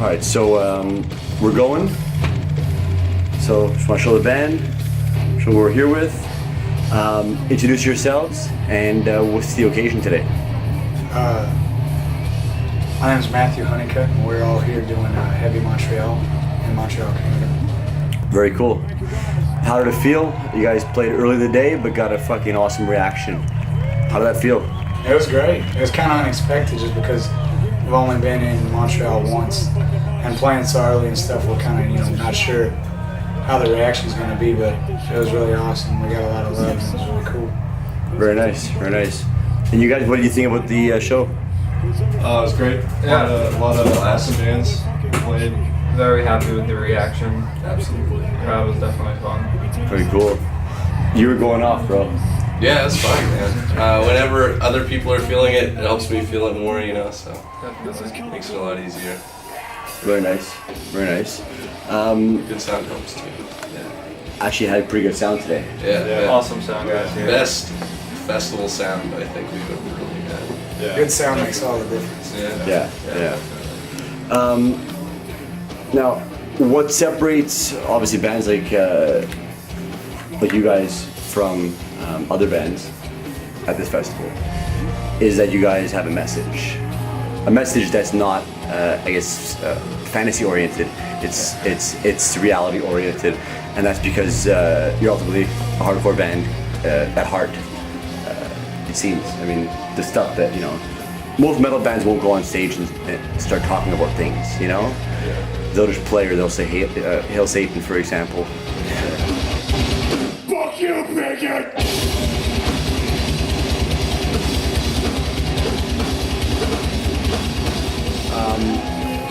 All right, so we're going. So just want to show the band, show what we're here with. Introduce yourselves, and what's the occasion today? My name is Matthew Honeycutt, and we're all here doing Heavy Montreal in Montreal, Canada. Very cool. How did it feel? You guys played early in the day, but got a fucking awesome reaction. How did that feel? It was great. It was kind of unexpected just because we've only been in Montreal once, and playing so early and stuff, we're kind of, not sure how the reaction's going to be, but it was really awesome. We got a lot of love, and it was really cool. Very nice, very nice. And you guys, what do you think about the show? It was great. Yeah, a lot of awesome bands played. Very happy with the reaction. Absolutely. The crowd was definitely fun. Very cool. You were going off, bro. Yeah, it's fun, man. Whenever other people are feeling it, it helps me feel it more, so Definitely. makes it a lot easier. Very nice, very nice. Good sound helps too. Yeah. Actually had a pretty good sound today. Yeah. Awesome sound, guys. Yeah. Best festival sound I think we've ever really had. Yeah. Good sound makes all the difference. Yeah. Now, what separates obviously bands like you guys from other bands at this festival is that you guys have a message that's not, fantasy oriented. It's reality oriented, and that's because you're ultimately a hardcore band at heart. It seems. I mean, the stuff that most metal bands won't go on stage and start talking about things. They'll just play, or they'll say "Hail Satan," for example. Fuck you, bigot!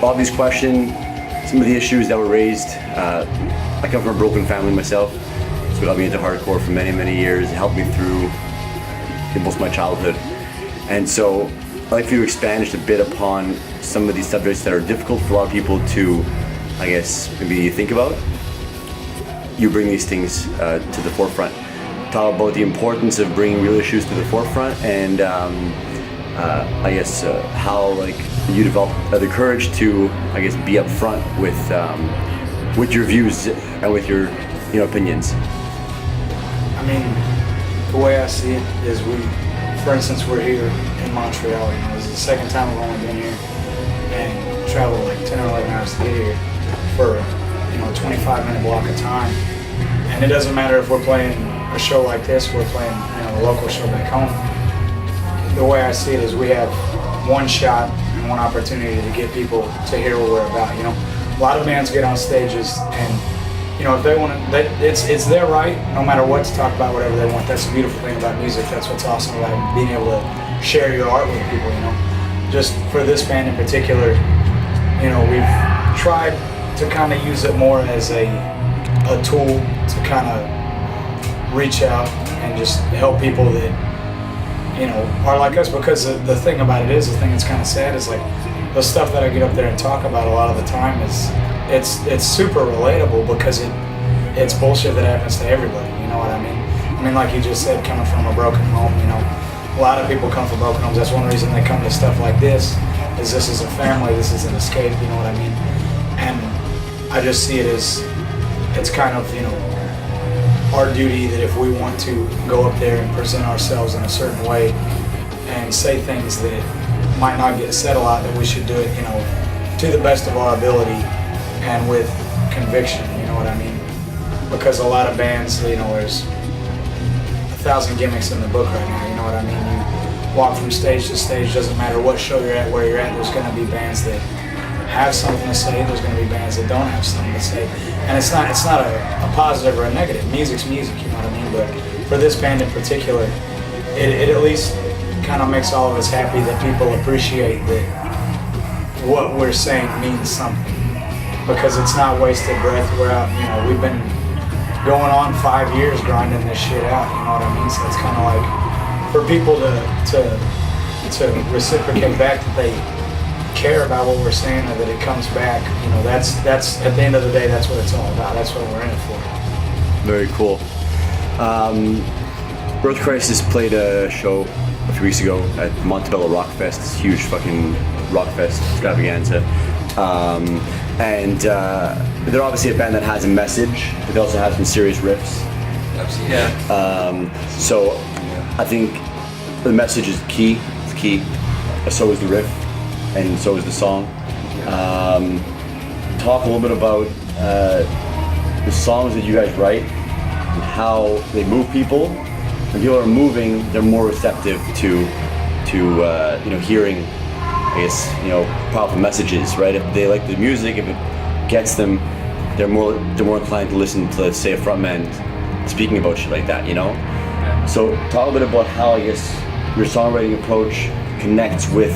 Obvious question, some of the issues that were raised. I come from a broken family myself, so it got me into hardcore for many, many years. It helped me through most of my childhood. And so I'd like for you to expand just a bit upon some of these subjects that are difficult for a lot of people to, maybe think about. You bring these things to the forefront. Talk about the importance of bringing real issues to the forefront, and how you develop the courage to be upfront with your views and with your opinions. I mean, the way I see it is for instance, we're here in Montreal. This is the second time we've only been here, and traveled like 10 or 11 hours to get here for a 25-minute block of time. And it doesn't matter if we're playing a show like this, we're playing a local show back home. The way I see it is we have one shot and one opportunity to get people to hear what we're about. A lot of bands get on stages, and if they want to, it's their right, no matter what, to talk about whatever they want. That's the beautiful thing about music. That's what's awesome about being able to share your art with people. Just for this band in particular, we've tried to kind of use it more as a tool to kind of reach out and just help people that are like us. Because the thing about it is, the thing that's kind of sad is the stuff that I get up there and talk about a lot of the time is it's super relatable, because it's bullshit that happens to everybody. You know what I mean? I mean, like you just said, coming from a broken home, a lot of people come from broken homes. That's one reason they come to stuff like this. This is a family. This is an escape. You know what I mean? And I just see it as it's kind of our duty, that if we want to go up there and present ourselves in a certain way and say things that might not get said a lot, that we should do it, to the best of our ability and with conviction. You know what I mean? Because a lot of bands, there's 1,000 gimmicks in the book right now. You know what I mean? You walk from stage to stage. Doesn't matter what show you're at, where you're at. There's going to be bands that have something to say. There's going to be bands that don't have something to say. And it's not a positive or a negative. Music's music, you know what I mean? But for this band in particular, it at least kind of makes all of us happy that people appreciate that what we're saying means something. Because it's not wasted breath. We're out, we've been going on 5 years grinding this shit out, you know what I mean? So it's kind of like, for people to reciprocate back that they care about what we're saying, or that it comes back, that's at the end of the day, that's what it's all about. That's what we're in it for. Very cool. Earth Crisis played a show a few weeks ago at Montreal Rock Fest, this huge fucking rock fest extravaganza. And they're obviously a band that has a message, but they also have some serious riffs. Absolutely. Yeah. So I think the message is key. It's key. So is the riff, and so is the song. Talk a little bit about the songs that you guys write and how they move people. When people are moving, they're more receptive to hearing, I guess, powerful messages, right? If they like the music, if it gets them, they're more inclined to listen to, let's say, a frontman speaking about shit like that, So talk a bit about how, I guess, your songwriting approach connects with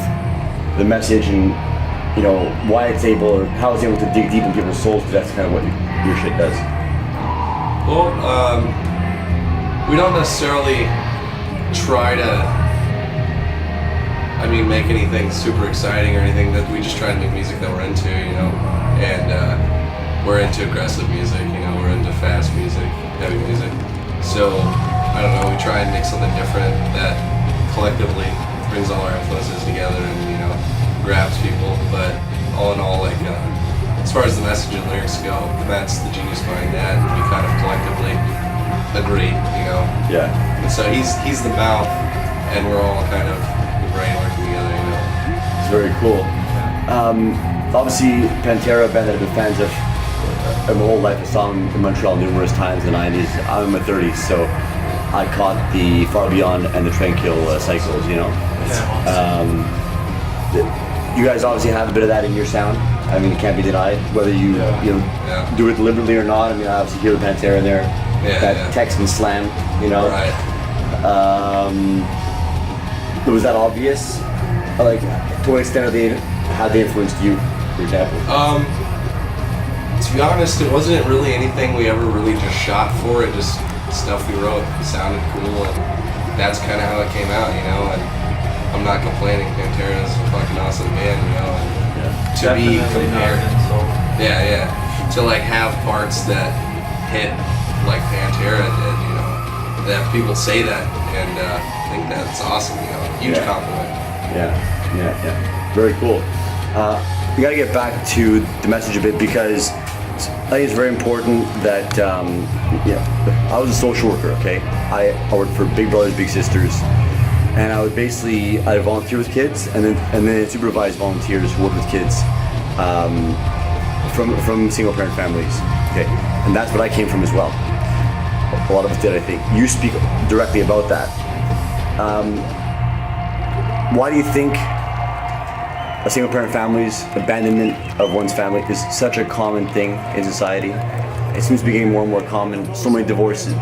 the message and, why it's able, or how it's able to dig deep in people's souls, because that's kind of what your shit does. Well, we don't necessarily try to, make anything super exciting or anything. That we just try to make music that we're into, and we're into aggressive music, we're into fast music, heavy music. So, I don't know, we try and make something different that collectively brings all our influences together and, grabs people. But all in all, as far as the message and lyrics go, Matt's the genius behind that, and we kind of collectively agree, Yeah. And so he's the mouth, and we're all kind of the brain working together, It's very cool. Obviously, Pantera, a band that I've been fans of my whole life. I saw them in Montreal numerous times in the 90s. I'm in my 30s, so I caught the Far Beyond and the Tranquil cycles, You guys obviously have a bit of that in your sound. It can't be denied, whether you do it deliberately or not. I obviously hear the Pantera in there, that Texan slam, Right. Was that obvious? To what extent have they influenced you, for example? To be honest, it wasn't really anything we ever really just shot for. It just stuff we wrote. It sounded cool, and that's kind of how it came out, And I'm not complaining. Pantera is a fucking awesome band, And to be compared, to have parts that hit like Pantera did, that people say that, and I think that's awesome, Huge compliment. Yeah. Very cool. We gotta get back to the message a bit, because I think it's very important that, I was a social worker, okay? I worked for Big Brothers Big Sisters, and I would I'd volunteer with kids, and then supervise volunteers who work with kids from single parent families, okay? And that's what I came from as well. A lot of us did, I think. You speak directly about that. Why do you think a single parent family's abandonment of one's family is such a common thing in society? It seems to be getting more and more common. So many divorces,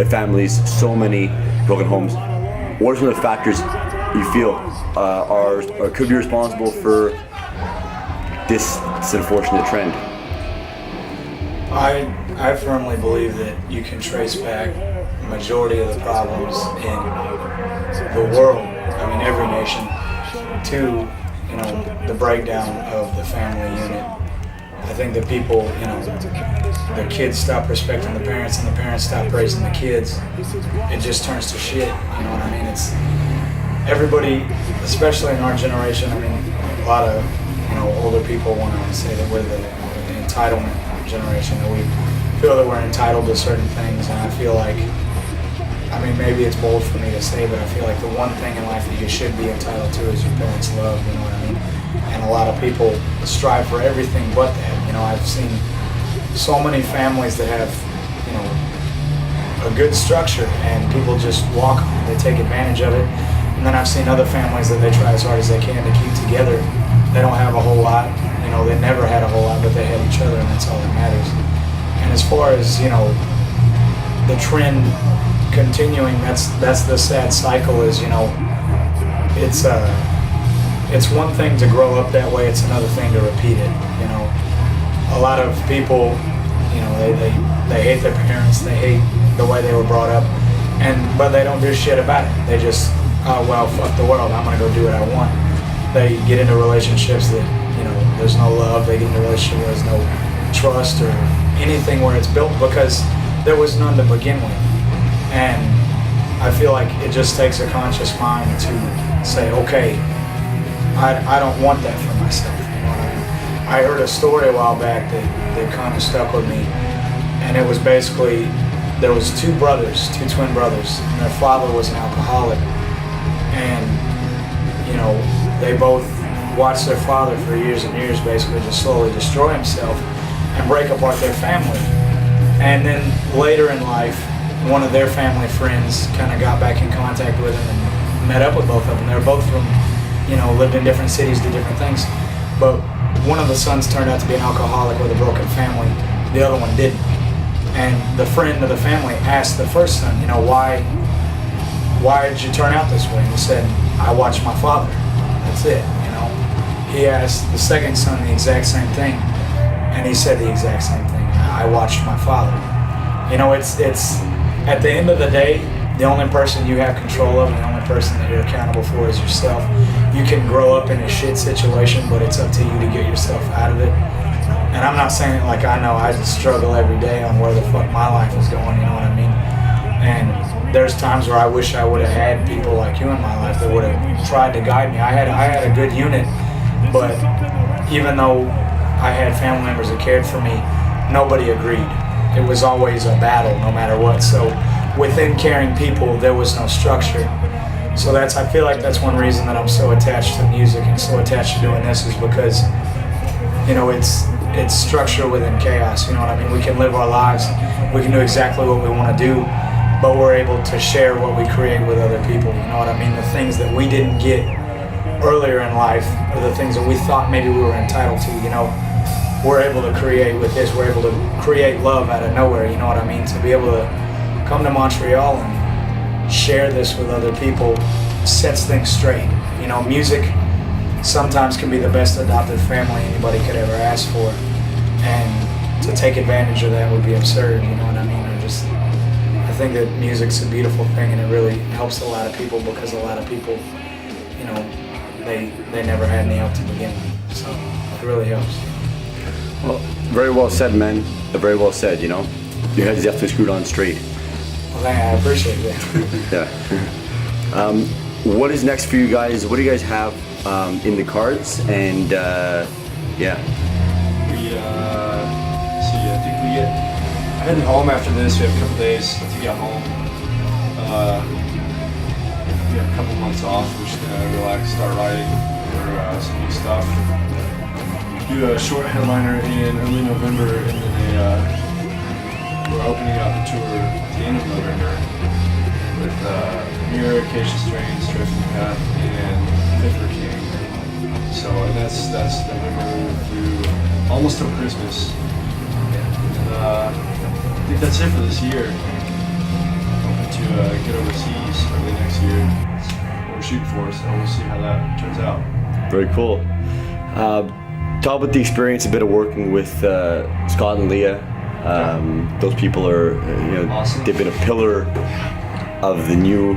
families, so many broken homes. What are some of the factors you feel are could be responsible for this unfortunate trend? I firmly believe that you can trace back the majority of the problems in the world, every nation, to the breakdown of the family unit. I think that people, the kids stop respecting the parents and the parents stop raising the kids. It just turns to shit, It's everybody, especially in our generation, a lot of, older people want to say that we're the entitlement generation, that we feel that we're entitled to certain things, and I feel like, maybe it's bold for me to say, but I feel like the one thing in life that you should be entitled to is your parents' love, And a lot of people strive for everything but that. I've seen so many families that have, a good structure, and people just walk on it. They take advantage of it. And then I've seen other families that they try as hard as they can to keep together. They don't have a whole lot, they never had a whole lot, but they had each other, and that's all that matters. And as far as, the trend continuing, that's the sad cycle is, it's one thing to grow up that way, it's another thing to repeat it, A lot of people, they hate their parents, they hate the way they were brought up, but they don't do shit about it. They just, fuck the world, I'm gonna go do what I want. They get into relationships that, there's no love, they get into relationships where there's no trust or anything where it's built, because there was none to begin with. And I feel like it just takes a conscious mind to say, okay, I don't want that for myself. I heard a story a while back that kind of stuck with me, and it was basically there was two twin brothers, and their father was an alcoholic, and they both watched their father for years and years basically just slowly destroy himself and break apart their family. And then later in life, one of their family friends kind of got back in contact with him and met up with both of them. They were both from, lived in different cities, did different things. But one of the sons turned out to be an alcoholic with a broken family. The other one didn't. And the friend of the family asked the first son, why did you turn out this way? And he said, I watched my father. That's it. He asked the second son the exact same thing, and he said the exact same thing. I watched my father. It's at the end of the day, the only person you have control of, and the only person that you're accountable for is yourself. You can grow up in a shit situation, but it's up to you to get yourself out of it. And I'm not saying it like I know I struggle every day on where the fuck my life is going, you know what I mean? And there's times where I wish I would have had people like you in my life that would have tried to guide me. I had a good unit, but even though I had family members that cared for me, nobody agreed. It was always a battle no matter what. So within caring people, there was no structure. So I feel like that's one reason that I'm so attached to music and so attached to doing this, is because, it's structure within chaos. You know what I mean? We can live our lives, we can do exactly what we want to do, but we're able to share what we create with other people. You know what I mean? The things that we didn't get earlier in life, or the things that we thought maybe we were entitled to, we're able to create with this. We're able to create love out of nowhere, you know what I mean? To be able to come to Montreal and share this with other people sets things straight. Music sometimes can be the best adopted family anybody could ever ask for, and to take advantage of that would be absurd, you know what I mean? I think that music's a beautiful thing, and it really helps a lot of people, because a lot of people, they never had any help to begin with, so it really helps. Well, very well said, man. Very well said, Your head's definitely screwed on straight. Well, I appreciate that. Yeah. What is next for you guys? What do you guys have in the cards? And yeah. I think we get heading home after this. We have a couple days to get home. We have a couple months off. We're just gonna relax, start writing for some new stuff. Do a short headliner in early November, and then we're opening up the tour at the end of November with Mirror, Acacia Strain, Stressing Path, and Fifth King. So that's November through almost till Christmas. And I think that's it for this year. Hoping to get overseas early next year. That's what we're shooting for, so we'll see how that turns out. Very cool. Talk about the experience a bit of working with Scott and Leah. Those people are, Awesome. They've been a pillar of the new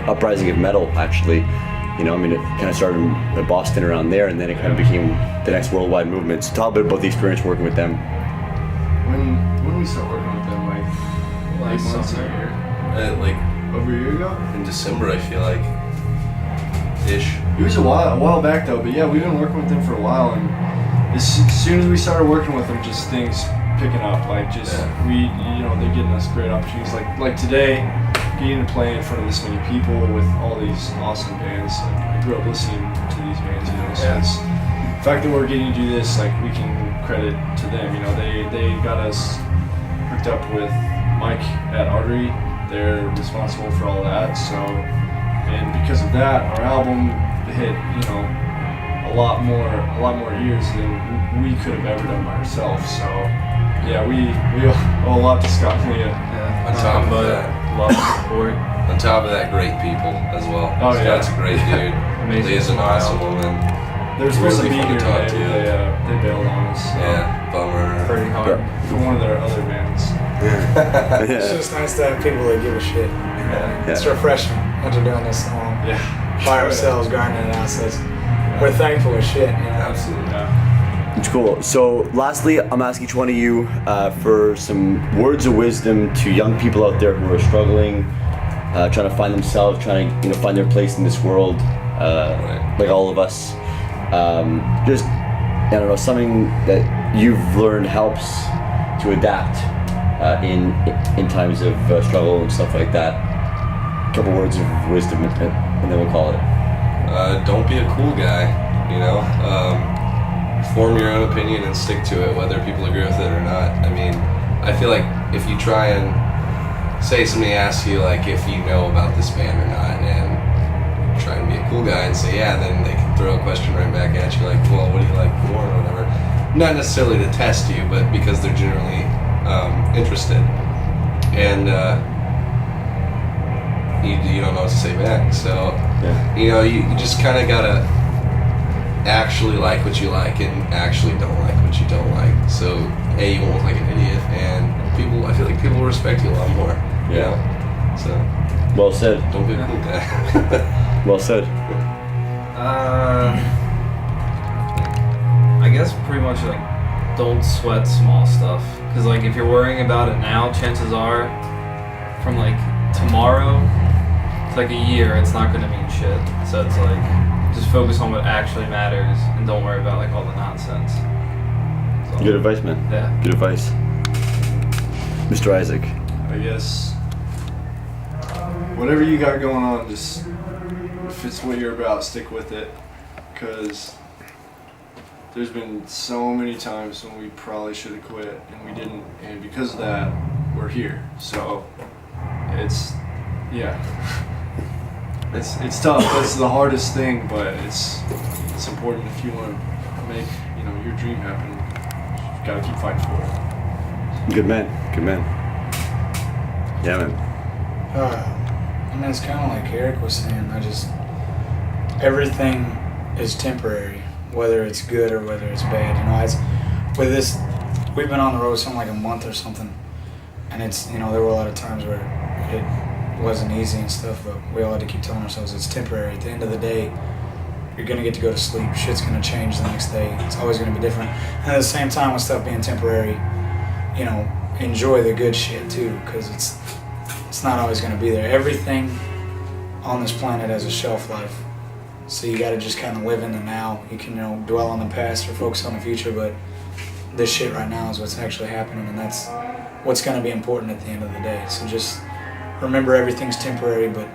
uprising of metal, actually. It kind of started in Boston around there, and then it kind of became the next worldwide movement. So talk a bit about the experience working with them. When did we start working with them? Like 8 months a year? Over a year ago? In December, I feel like. Ish. It was a while back though, but yeah, we've been working with them for a while, and as soon as we started working with them, just things picking up. They're getting us great opportunities. Like today, getting to play in front of this many people with all these awesome bands. I grew up listening to these bands, So it's, the fact that we're getting to do this, we can credit to them. They got us hooked up with Mike at Artery. They're responsible for all that. So. And because of that, our album hit, a lot more ears than we could have ever done by ourselves. So, yeah, we owe a lot to Scott and Leah. On top of that, love and support. on top of that, great people as well. Oh, yeah. Scott's a great dude. Amazing. Leah's an awesome woman. They're supposed to Really be fun here to talk today, to. but they bailed on us. So. Yeah, bummer. Pretty hard. For one of their other bands. It's just nice to have people that give a shit. It's refreshing after doing this so long. Yeah. By ourselves, grinding it out. So we're thankful as shit. Absolutely. Yeah. It's cool. So lastly, I'm asking each one of you for some words of wisdom to young people out there who are struggling, trying to find themselves, trying to find their place in this world, like all of us. Just I don't know, something that you've learned helps to adapt in times of struggle and stuff like that. A couple words of wisdom, and then we'll call it. Don't be a cool guy, you know. Form your own opinion and stick to it, whether people agree with it or not. I mean, I feel like if you try and say somebody asks you like if you know about this band or not, and try and be a cool guy and say yeah, then they can throw a question right back at you like, well, what do you like more or whatever. Not necessarily to test you, but because they're generally interested. And you don't know what to say back. So, you know, you just kind of gotta actually like what you like and actually don't like what you don't like. So, you won't look like an idiot, and I feel like people will respect you a lot more. You know? So, Well said. don't be a cool guy. Well said. I guess pretty much like don't sweat small stuff, because like if you're worrying about it now, chances are from like tomorrow to like a year it's not going to mean shit. So it's like just focus on what actually matters and don't worry about like all the nonsense. So, Good advice, man. Yeah. Good advice. Mr. Isaac. I guess whatever you got going on, just if it's what you're about, stick with it. Because there's been so many times when we probably should have quit and we didn't, and because of that, we're here. So it's tough. That's the hardest thing, but it's important if you want to make your dream happen. You've got to keep fighting for it. Good man. Good man. Yeah, man. I mean, it's kind of like Eric was saying. Everything is temporary, whether it's good or whether it's bad. With this, we've been on the road something like a month or something, and there were a lot of times where it wasn't easy and stuff, but we all had to keep telling ourselves it's temporary. At the end of the day, you're gonna get to go to sleep. Shit's gonna change the next day. It's always gonna be different. And at the same time, with stuff being temporary, enjoy the good shit too, because it's not always gonna be there. Everything on this planet has a shelf life. So you got to just kind of live in the now. You can, dwell on the past or focus on the future, but this shit right now is what's actually happening, and that's what's going to be important at the end of the day. So just remember everything's temporary, but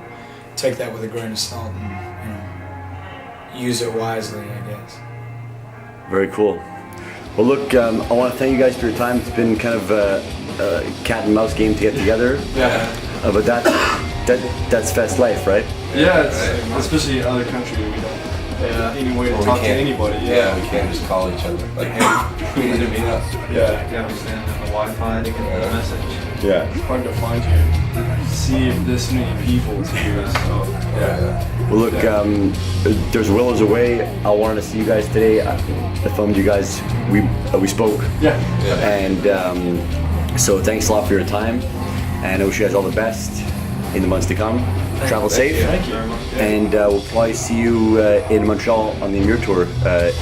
take that with a grain of salt and, use it wisely, I guess. Very cool. Well, look, I want to thank you guys for your time. It's been kind of a cat and mouse game to get together. Yeah. But that's fest life, right? Yeah, it's, especially in other countries, we don't have any way to talk to anybody. Yeah, we can't just call each other. Like, hey, we need to meet up. Yeah. Yeah, we stand on the Wi-Fi to get the message. Yeah. It's hard to find you. See if this many people to do this. So, Well, look, there's Willows Away. I wanted to see you guys today. I filmed you guys. We spoke. Yeah. And so thanks a lot for your time. And I wish you guys all the best in the months to come. Travel safe. Thank you. And we'll probably see you in Montreal on the Amir tour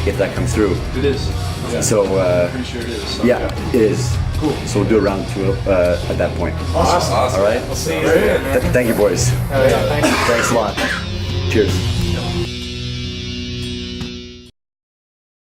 if that comes through. It is. Yeah. So Pretty sure it is. So, yeah, it is. Cool. So we'll do a round two at that point. Awesome. Awesome. All right. We'll see you there, man. Thank you, boys. Oh, yeah, thank you. Thanks a lot. Cheers.